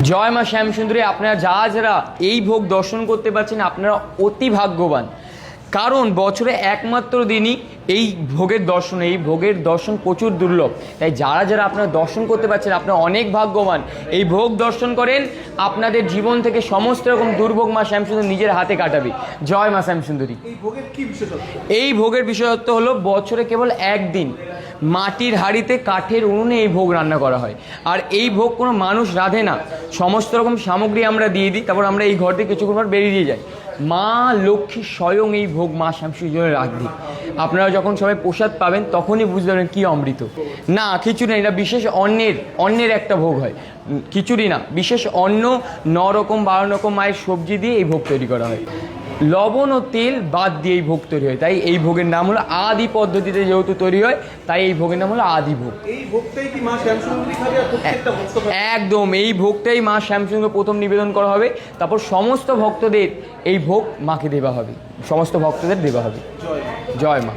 জয় মা শ্যামসুন্দরী। আপনারা যারা এই ভোগ দর্শন করতে পারছেন আপনারা অতি ভাগ্যবান, কারণ বছরে একমাত্র দিনই এই ভোগের দর্শন প্রচুর দুর্লভ। তাই যারা আপনারা দর্শন করতে পারছেন আপনারা অনেক ভাগ্যবান। এই ভোগ দর্শন করেন, আপনাদের জীবন থেকে সমস্ত রকম দুর্ভোগ মা শ্যামসুন্দরী নিজের হাতে কাটাবে। জয় মা শ্যামসুন্দরী। এই ভোগের বিশেষত্ব হলো বছরে কেবল একদিন মাটির হাঁড়িতে কাঠের উনুনে এই ভোগ রান্না করা হয়। আর এই ভোগ কোনো মানুষ রাঁধে না, সমস্ত রকম সামগ্রী আমরা দিয়ে দিই, তারপর আমরা এই ঘর থেকে কিছুক্ষণ পর বেরিয়ে যাই। মা লক্ষ্মী স্বয়ং এই ভোগ মা শ্যামসুন্দরীর জন্য রাখবে। আপনারা যখন সবাই প্রসাদ পাবেন তখনই বুঝতে পারবেন কী অমৃত। না খিচুড়ি না, এটা বিশেষ অন্যের একটা ভোগ হয়, খিচুড়ি না, বিশেষ অন্ন 9 রকম 12 রকম মায়ের সবজি দিয়ে এই ভোগ তৈরি করা হয়। লবণ ও তেল বাদ দিয়ে এই ভোগ তৈরি হয়, তাই এই ভোগের নাম হলো আদি পদ্ধতিতে যেহেতু তৈরি হয় তাই এই ভোগের নাম হলো আদি ভোগ। এই ভোগটাই কি মা শ্যামসুন্দরী খাবে আর প্রত্যেকটা ভক্ত খাবে? একদম, এই ভোগটাই মা শ্যামসুন্দরী প্রথম নিবেদন করা হবে, তারপর সমস্ত ভক্তদের এই ভোগ মাকে দেওয়া হবে, সমস্ত ভক্তদের দেওয়া হবে। জয় মা।